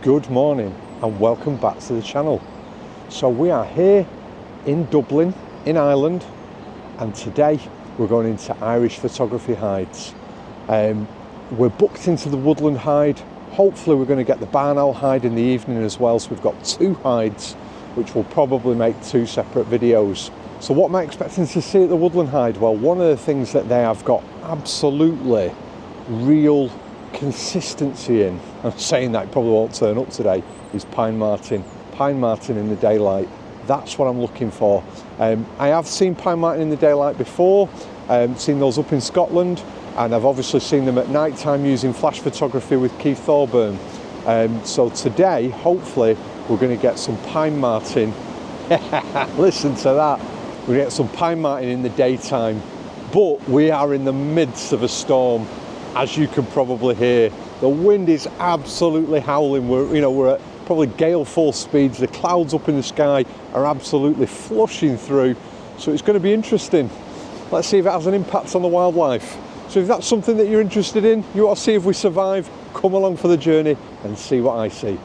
Good morning and welcome back to the channel. So we are here in Dublin in Ireland, and today we're going into Irish photography hides. We're booked into the Woodland hide. Hopefully we're going to get the barn owl hide in the evening as well, so we've got two hides which will probably make two separate videos. So what am I expecting to see at the Woodland hide? Well, one of the things that they have got absolutely real consistency in, I'm saying that it probably won't turn up today, is Pine Marten. Pine Marten in the daylight, that's what I'm looking for. I have seen Pine Marten in the daylight before, seen those up in Scotland, and I've obviously seen them at night time using flash photography with Keith Thorburn. So today, hopefully, we're going to get some Pine Marten. Listen to that. We're going to get some Pine Marten in the daytime, but we are in the midst of a storm. As you can probably hear, the wind is absolutely howling. We're at probably gale force speeds. The clouds up in the sky are absolutely flushing through. So it's going to be interesting. Let's see if it has an impact on the wildlife. So if that's something that you're interested in, you want to see if we survive, come along for the journey and see what I see.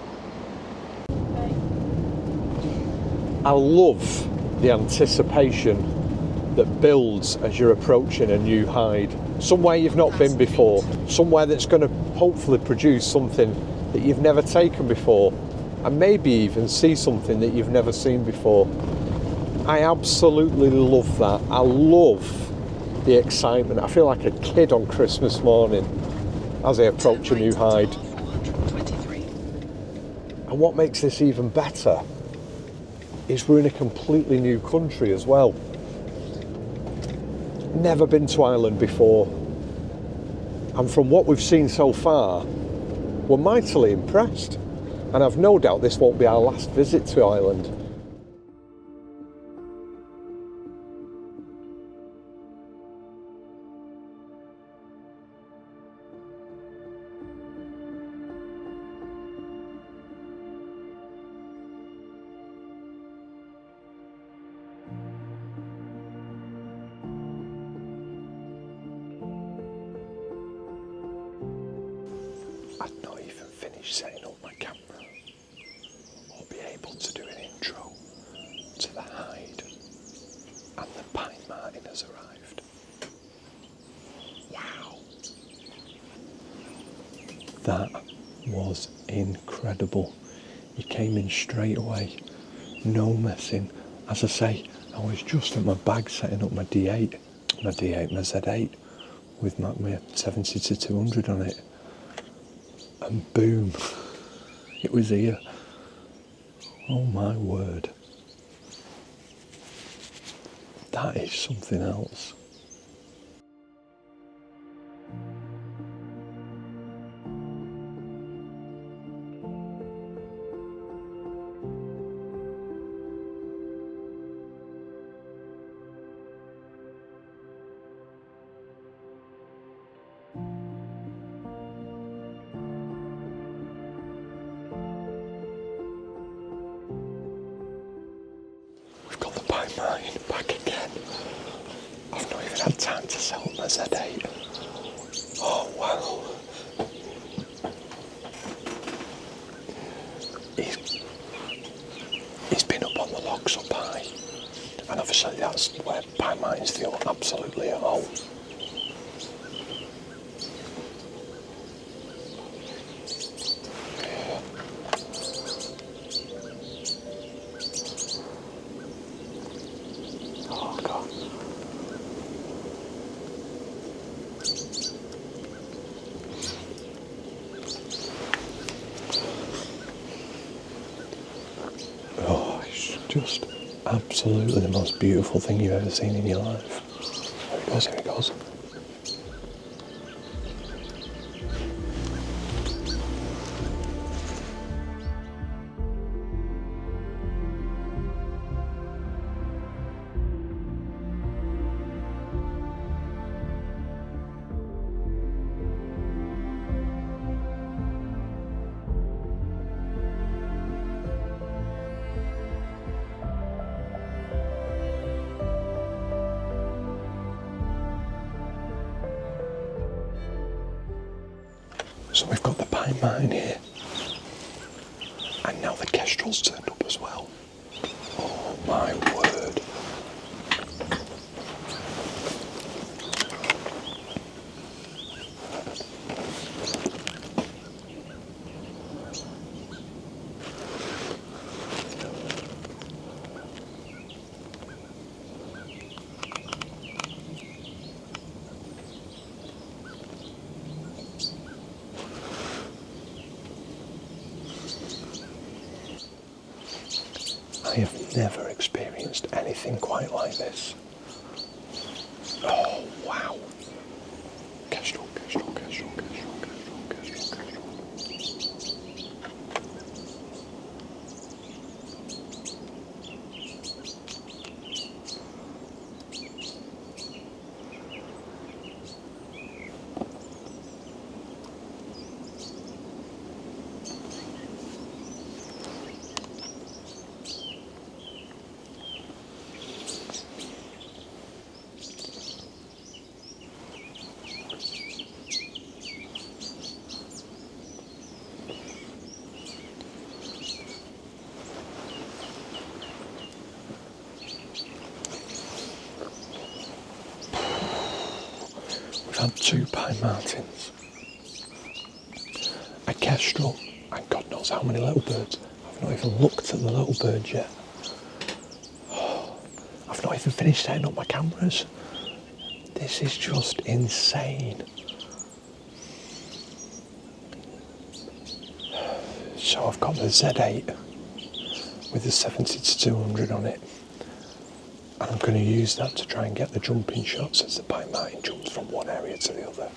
I love the anticipation that builds as you're approaching a new hide. Somewhere you've not been before, somewhere that's going to hopefully produce something that you've never taken before, and maybe even see something that you've never seen before. I absolutely love that. I love the excitement. I feel like a kid on Christmas morning as I approach a new hide. And what makes this even better is we're in a completely new country as well. Never been to Ireland before, and from what we've seen so far, we're mightily impressed, and I've no doubt this won't be our last visit to Ireland. I'd not even finished setting up my camera or be able to do an intro to the hide, and the Pine Marten has arrived. Wow. That was incredible. He came in straight away, no messing. As I say, I was just at my bag setting up my D8, my Z8 with my 70 to 200 on it. And boom, it was here. Oh my word. That is something else. Marten back again. I've not even had time to sell my Z8. Oh wow. He's been up on the logs up high, and obviously that's where Pine Martens feel absolutely at home. Just absolutely the most beautiful thing you've ever seen in your life. Here it goes. So we've got the Pine Marten here. And now the Kestrels turned up as well. Oh my word. I have never experienced anything quite like this. Oh, wow. Kestrel, Kestrel, Kestrel, Kestrel, Kestrel, Kestrel, Kestrel. We've had 2 Pine Martens, a Kestrel, and God knows how many little birds. I've not even looked at the little birds yet. I've not even finished setting up my cameras. This is just insane. So I've got the Z8 with the 70-200 on it. And I'm going to use that to try and get the jumping shots as the Pine Marten jumps from one area to the other.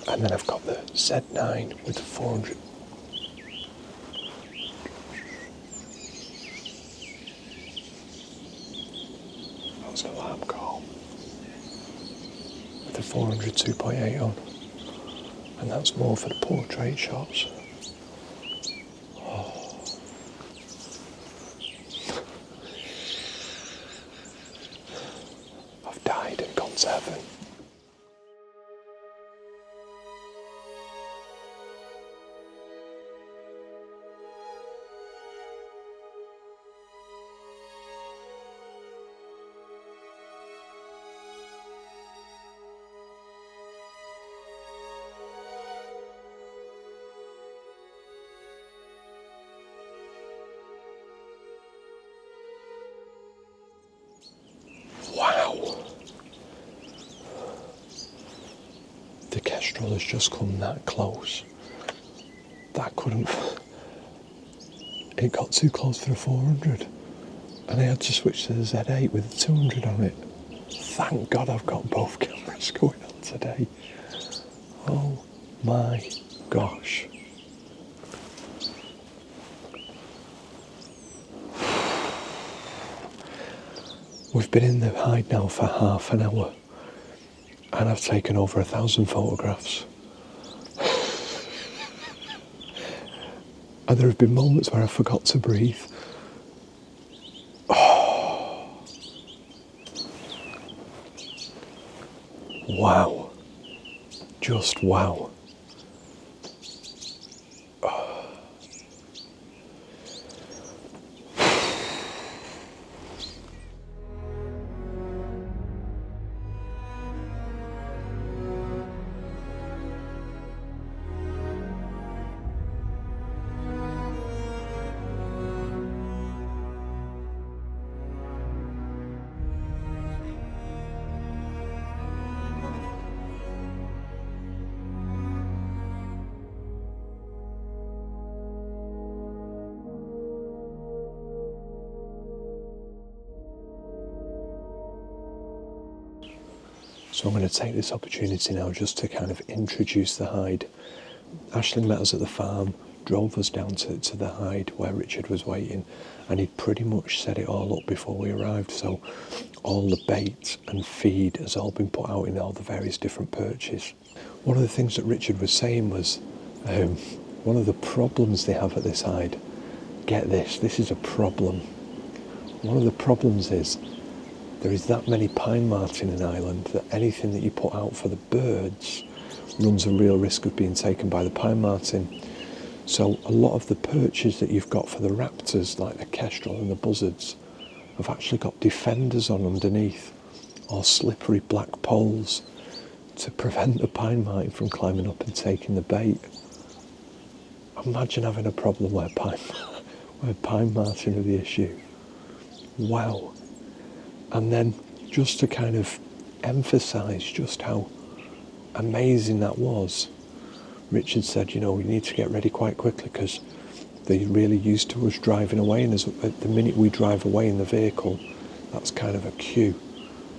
And then I've got the Z9 with the 400. That was an alarm call. With the 400 2.8 on. And that's more for the portrait shots. I've died and gone to heaven. Wow. The Kestrel has just come that close. That couldn't... It got too close for the 400. And I had to switch to the Z8 with the 200 on it. Thank God I've got both cameras going on today. Oh my gosh. We've been in the hide now for half an hour and I've taken over 1,000 photographs. And there have been moments where I forgot to breathe. Oh. Wow. Just wow. So I'm going to take this opportunity now just to kind of introduce the hide. Ashley met us at the farm, drove us down to the hide where Richard was waiting, and he'd pretty much set it all up before we arrived. So all the bait and feed has all been put out in all the various different perches. One of the things that Richard was saying was one of the problems they have at this hide, get this is a problem. One of the problems is there is that many Pine Marten in Ireland that anything that you put out for the birds runs a real risk of being taken by the Pine Marten. So a lot of the perches that you've got for the raptors, like the Kestrel and the Buzzards, have actually got defenders on underneath, or slippery black poles to prevent the pine marten from climbing up and taking the bait. Imagine having a problem where pine marten are the issue. Wow. And then just to kind of emphasise just how amazing that was, Richard said, you know, we need to get ready quite quickly because they're really used to us driving away, and the minute we drive away in the vehicle, that's kind of a cue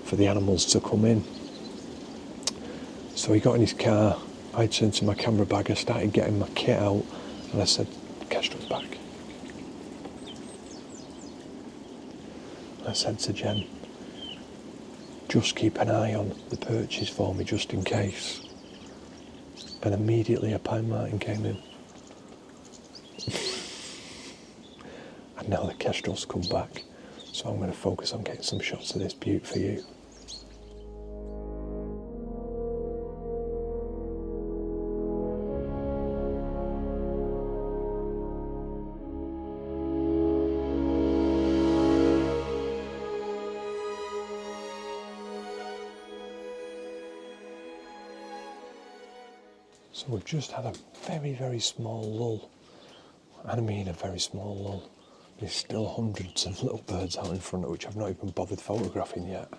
for the animals to come in. So he got in his car, I turned to my camera bag, I started getting my kit out, and I said, Kestrel's back. I said to Jen, just keep an eye on the perches for me just in case. And immediately a pine marten came in. And now the Kestrel's come back. So I'm going to focus on getting some shots of this beaut for you. So we've just had a very, very small lull. I mean a very small lull. There's still hundreds of little birds out in front of which I've not even bothered photographing yet.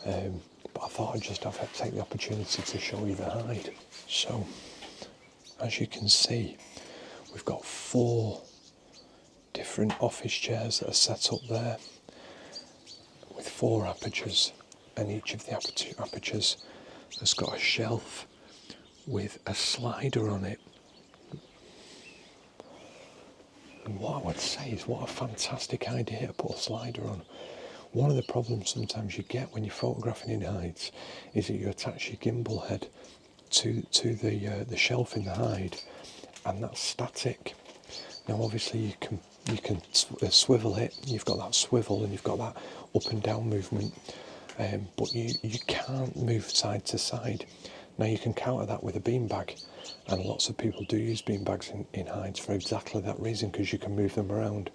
But I thought I'd just take the opportunity to show you the hide. So, as you can see, we've got 4 different office chairs that are set up there with 4 apertures, and each of the apertures has got a shelf with a slider on it. And what I would say is, what a fantastic idea to put a slider on. One of the problems sometimes you get when you're photographing in hides is that you attach your gimbal head to the shelf in the hide, and that's static. Now obviously you can swivel it. You've got that swivel and you've got that up and down movement, but you can't move side to side. Now you can counter that with a beanbag, and lots of people do use beanbags in hides for exactly that reason, because you can move them around.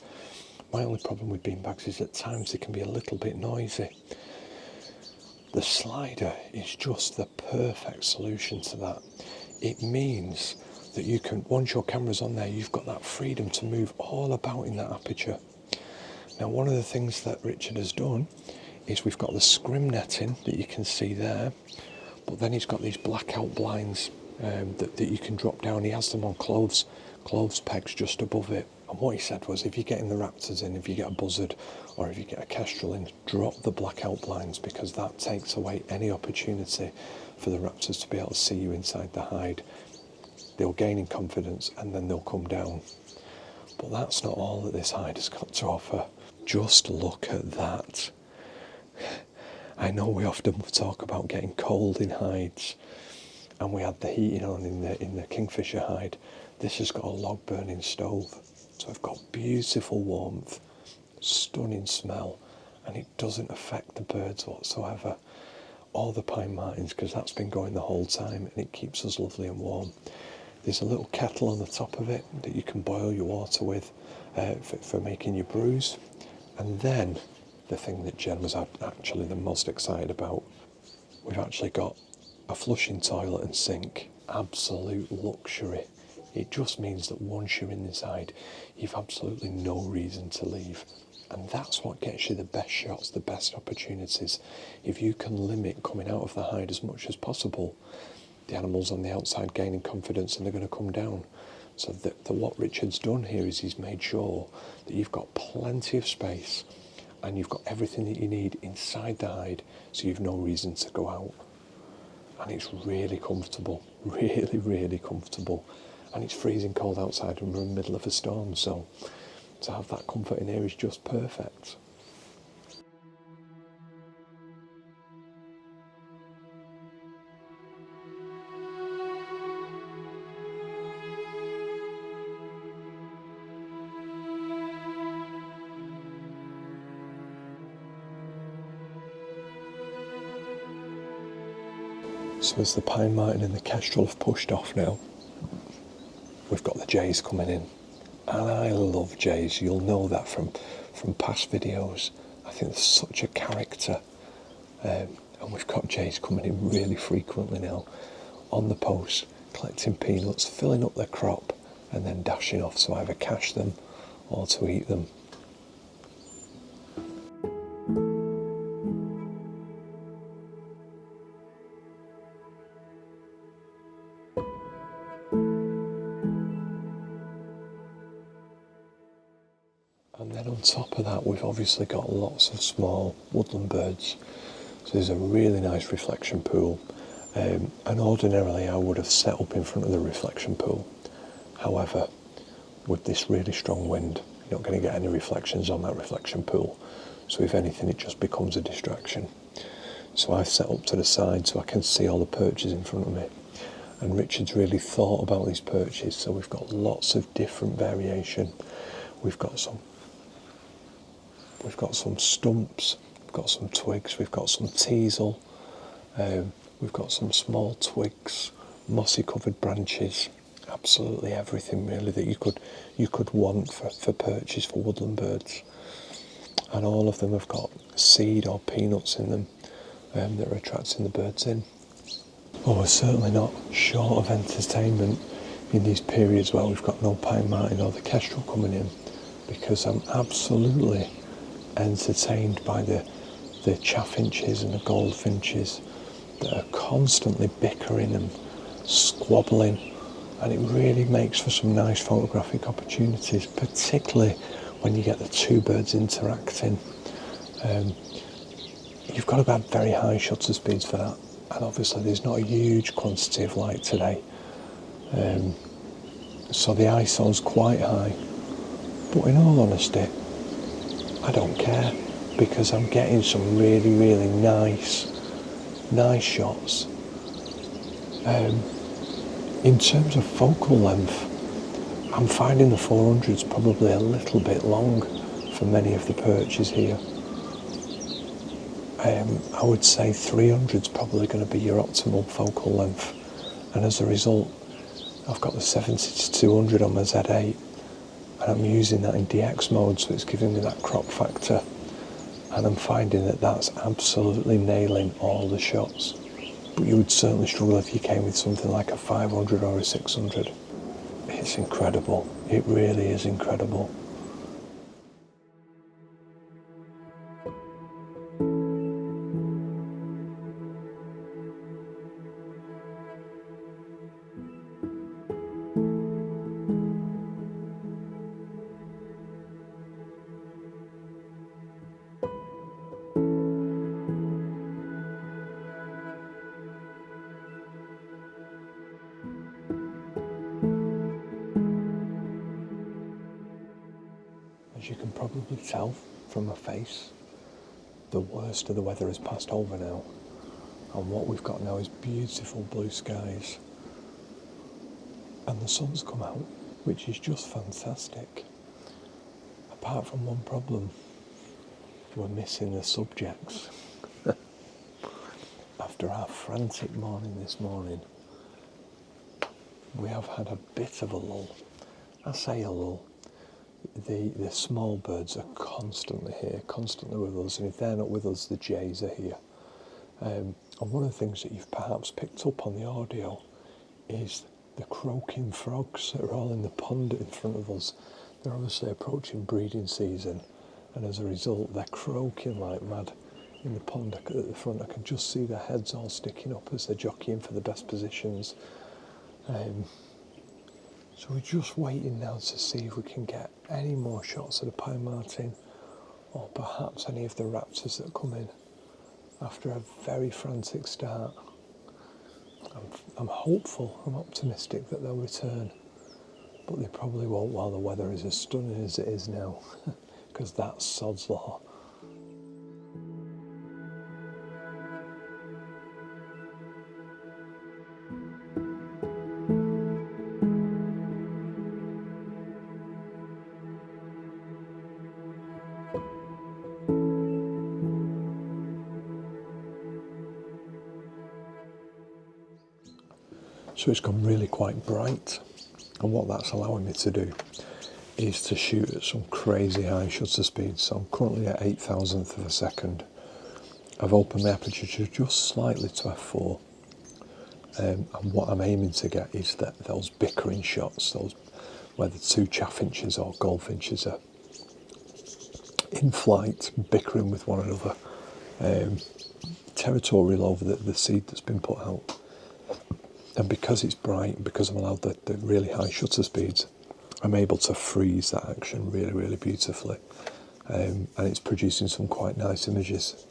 My only problem with beanbags is at times they can be a little bit noisy. The slider is just the perfect solution to that. It means that you can, once your camera's on there, you've got that freedom to move all about in that aperture. Now one of the things that Richard has done is we've got the scrim netting that you can see there, but then he's got these blackout blinds that you can drop down. He has them on clothes pegs just above it. And what he said was, if you're getting the raptors in, if you get a buzzard or if you get a kestrel in, drop the blackout blinds, because that takes away any opportunity for the raptors to be able to see you inside the hide. They'll gain in confidence and then they'll come down. But that's not all that this hide has got to offer. Just look at that. I know we often talk about getting cold in hides, and we had the heating on in the kingfisher hide. This has got a log burning stove, so I've got beautiful warmth, stunning smell, and it doesn't affect the birds whatsoever, or the pine martens, because that's been going the whole time, and it keeps us lovely and warm. There's a little kettle on the top of it that you can boil your water with for making your brews. And then the thing that Jen was actually the most excited about, we've actually got a flushing toilet and sink. Absolute luxury. It just means that once you're in this hide, you've absolutely no reason to leave. And that's what gets you the best shots, the best opportunities. If you can limit coming out of the hide as much as possible, the animals on the outside gaining confidence and they're going to come down. So what Richard's done here is he's made sure that you've got plenty of space and you've got everything that you need inside the hide, so you've no reason to go out. And it's really comfortable, really, really comfortable. And it's freezing cold outside and we're in the middle of a storm, so to have that comfort in here is just perfect. So as the pine marten and the kestrel have pushed off now, we've got the jays coming in. And I love jays, you'll know that from past videos. I think there's such a character. And we've got jays coming in really frequently now on the post, collecting peanuts, filling up their crop, and then dashing off to either cache them or to eat them. And then on top of that, we've obviously got lots of small woodland birds. So there's a really nice reflection pool. And ordinarily I would have set up in front of the reflection pool. However, with this really strong wind, you're not going to get any reflections on that reflection pool. So if anything, it just becomes a distraction. So I've set up to the side so I can see all the perches in front of me. And Richard's really thought about these perches, so we've got lots of different variation. We've got some stumps, we've got some twigs, we've got some teasel, we've got some small twigs, mossy covered branches, absolutely everything really that you could want for perches for woodland birds. And all of them have got seed or peanuts in them that are attracting the birds in. Well, we're certainly not short of entertainment in these periods where we've got no Pine Marten or the Kestrel coming in, because I'm absolutely entertained by the chaffinches and the goldfinches that are constantly bickering and squabbling, and it really makes for some nice photographic opportunities, particularly when you get the two birds interacting. You've got to have very high shutter speeds for that, and obviously there's not a huge quantity of light today, so the ISO's quite high, but in all honesty I don't care, because I'm getting some really, really nice shots. In terms of focal length, I'm finding the 400's probably a little bit long for many of the perches here. I would say 300's probably going to be your optimal focal length, and as a result I've got the 70 to 200 on my Z8, and I'm using that in DX mode, so it's giving me that crop factor, and I'm finding that that's absolutely nailing all the shots. But you would certainly struggle if you came with something like a 500 or a 600. It's incredible, it really is incredible. As you can probably tell from my face, the worst of the weather has passed over now, and what we've got now is beautiful blue skies, and the sun's come out, which is just fantastic. Apart from one problem, we're missing the subjects. After our frantic morning this morning, we have had a bit of a lull. I say a lull. The small birds are constantly here, constantly with us, and if they're not with us, the jays are here. And one of the things that you've perhaps picked up on the audio is the croaking frogs that are all in the pond in front of us. They're obviously approaching breeding season, and as a result they're croaking like mad in the pond at the front. I can just see their heads all sticking up as they're jockeying for the best positions. So we're just waiting now to see if we can get any more shots of the Pine Marten, or perhaps any of the raptors that come in after a very frantic start. I'm hopeful, I'm optimistic that they'll return, but they probably won't while the weather is as stunning as it is now, because that's sod's law. So it's gone really quite bright, And what that's allowing me to do is to shoot at some crazy high shutter speeds. So I'm currently at 8,000th of a second. I've opened the aperture just slightly to f4. And what I'm aiming to get is that those bickering shots, those where the two chaffinches or goldfinches are in flight, bickering with one another, territorial over the seed that's been put out. And because it's bright, because I'm allowed the really high shutter speeds, I'm able to freeze that action really, really beautifully. And it's producing some quite nice images.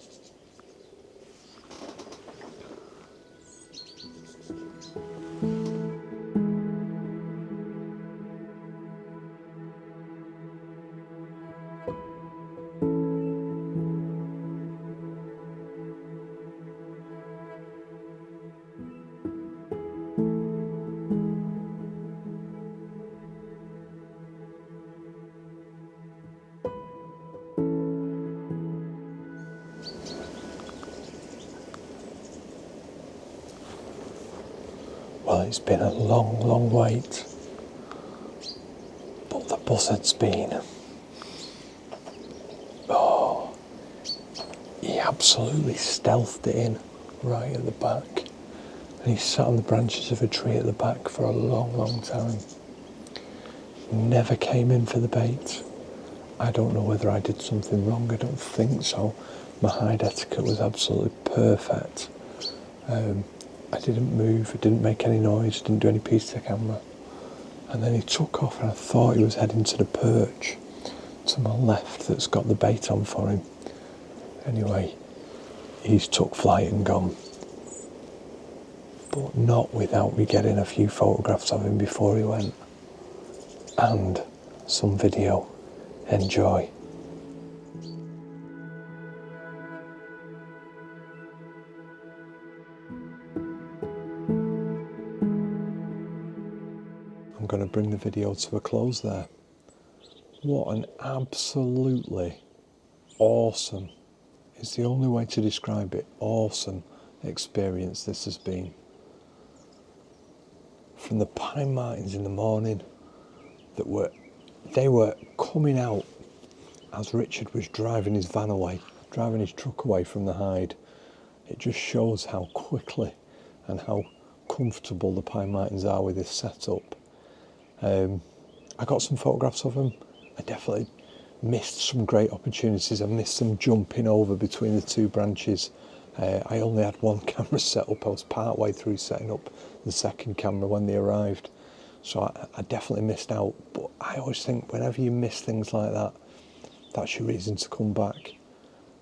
Well, it's been a long, long wait, but the buzzard's been, he absolutely stealthed it in right at the back, and he sat on the branches of a tree at the back for a long, long time. Never came in for the bait. I don't know whether I did something wrong, I don't think so. My hide etiquette was absolutely perfect. I didn't move, it didn't make any noise, didn't do any piece to camera. And then he took off and I thought he was heading to the perch to my left that's got the bait on for him. Anyway, he's took flight and gone. But not without me getting a few photographs of him before he went. And some video. Enjoy. I'm going to bring the video to a close there. What an absolutely awesome, it's the only way to describe it, awesome experience this has been. From the Pine Martens in the morning, they were coming out as Richard was driving his van away, driving his truck away from the hide. It just shows how quickly and how comfortable the Pine Martens are with this setup. I got some photographs of them. I definitely missed some great opportunities. I missed them jumping over between the two branches. I only had one camera set up. I was part way through setting up the second camera when they arrived. So I definitely missed out. But I always think whenever you miss things like that, that's your reason to come back.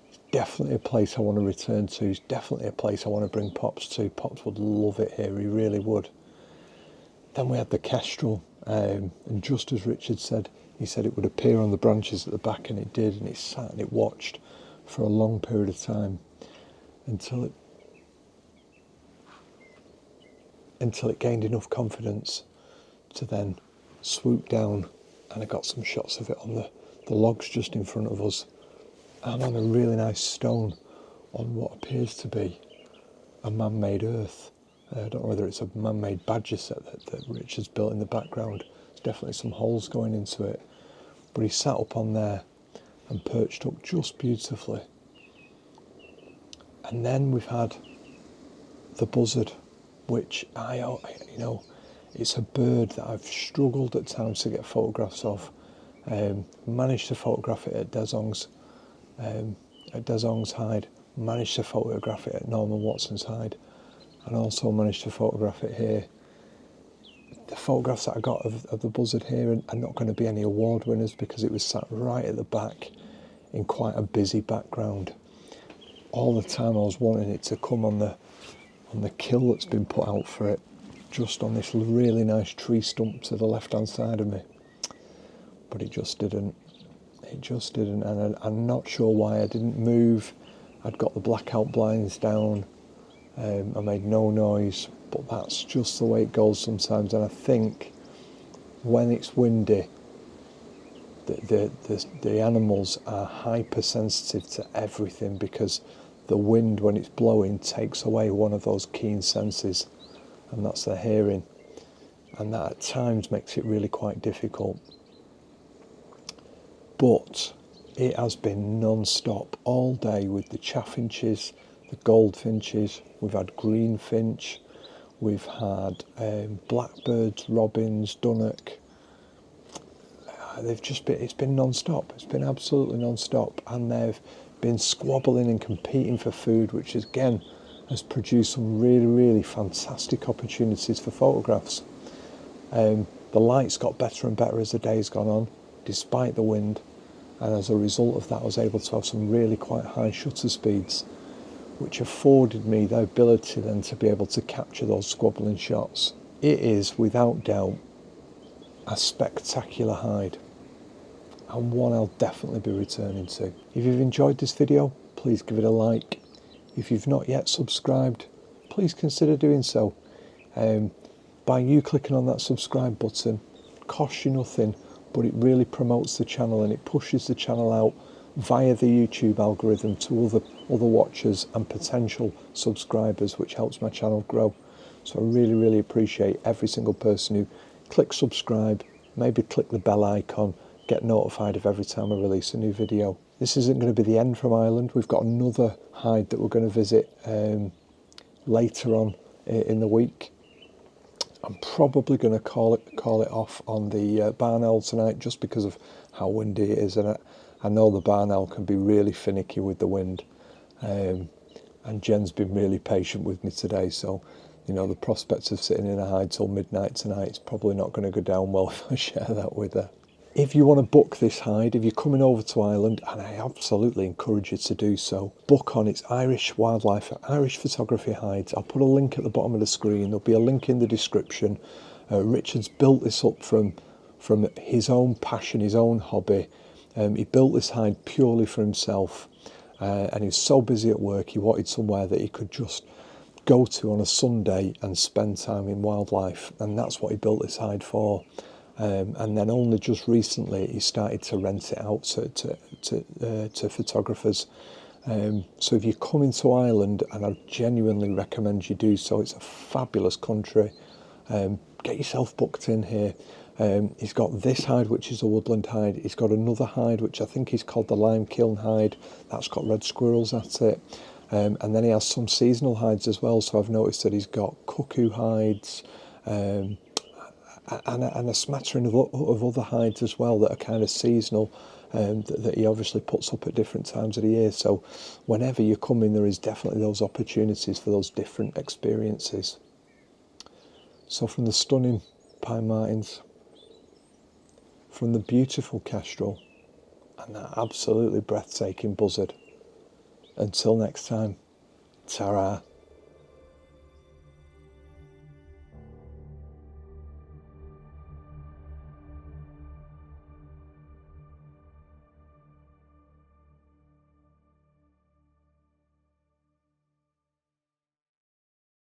It's definitely a place I want to return to. It's definitely a place I want to bring Pops to. Pops would love it here, he really would. Then we had the Kestrel, and just as Richard said, he said it would appear on the branches at the back, and it did, and it sat and it watched for a long period of time until it gained enough confidence to then swoop down, and I got some shots of it on the logs just in front of us and on a really nice stone on what appears to be a man-made earth. I don't know whether it's a man-made badger set that Richard's built in the background. There's definitely some holes going into it. But he sat up on there and perched up just beautifully. And then we've had the Buzzard, which it's a bird that I've struggled at times to get photographs of. Managed to photograph it at Desong's hide, managed to photograph it at Norman Watson's hide, and also managed to photograph it here. The photographs that I got of the Buzzard here are not going to be any award winners because it was sat right at the back in quite a busy background. All the time I was wanting it to come on the kill that's been put out for it, just on this really nice tree stump to the left hand side of me. But it just didn't. It just didn't, and I'm not sure why I didn't move. I'd got the blackout blinds down. I made no noise, but that's just the way it goes sometimes. And I think when it's windy, the animals are hypersensitive to everything because the wind, when it's blowing, takes away one of those keen senses, and that's their hearing. and that at times makes it really quite difficult. But it has been non-stop all day with the chaffinches, the goldfinches, we've had greenfinch, we've had blackbirds, robins, dunnock. It's been non-stop, it's been absolutely non-stop, and they've been squabbling and competing for food, which again has produced some really fantastic opportunities for photographs. The lights got better and better as the day's gone on, despite the wind, and as a result of that I was able to have some really quite high shutter speeds, which afforded me the ability then to be able to capture those squabbling shots. It is without doubt a spectacular hide, and one I'll definitely be returning to. If you've enjoyed this video, please give it a like. If you've not yet subscribed, please consider doing so. By you clicking on that subscribe button, costs you nothing, but it really promotes the channel and it pushes the channel out via the YouTube algorithm to other watchers and potential subscribers, which helps my channel grow. So I really appreciate every single person who clicks subscribe, maybe click the bell icon, get notified of every time I release a new video. This isn't going to be the end from Ireland. We've got another hide that we're going to visit later on in the week. I'm probably going to call it off on the barn owl tonight, just because of how windy it is, and I know the barn owl can be really finicky with the wind, and Jen's been really patient with me today, so you know the prospects of sitting in a hide till midnight tonight is probably not going to go down well if I share that with her. If you want to book this hide, if you're coming over to Ireland, and I absolutely encourage you to do so, book on. It's Irish Wildlife, Irish Photography Hides. I'll put a link at the bottom of the screen. There'll be a link in the description. Richard's built this up from his own passion, his own hobby. He built this hide purely for himself, and he was so busy at work, he wanted somewhere that he could just go to on a Sunday and spend time in wildlife, and that's what he built this hide for. And then only just recently he started to rent it out to photographers. So if you're coming to Ireland, and I genuinely recommend you do so, it's a fabulous country, get yourself booked in here. He's got this hide, which is a woodland hide. He's got another hide which I think is called the lime kiln hide, that's got red squirrels at it, and then he has some seasonal hides as well. So I've noticed that he's got cuckoo hides, and a smattering of other hides as well that are kind of seasonal, that he obviously puts up at different times of the year. So whenever you come in, there is definitely those opportunities for those different experiences. So from the stunning Pine Martens, from the beautiful Kestrel, and that absolutely breathtaking Buzzard, until next time, ta-ra.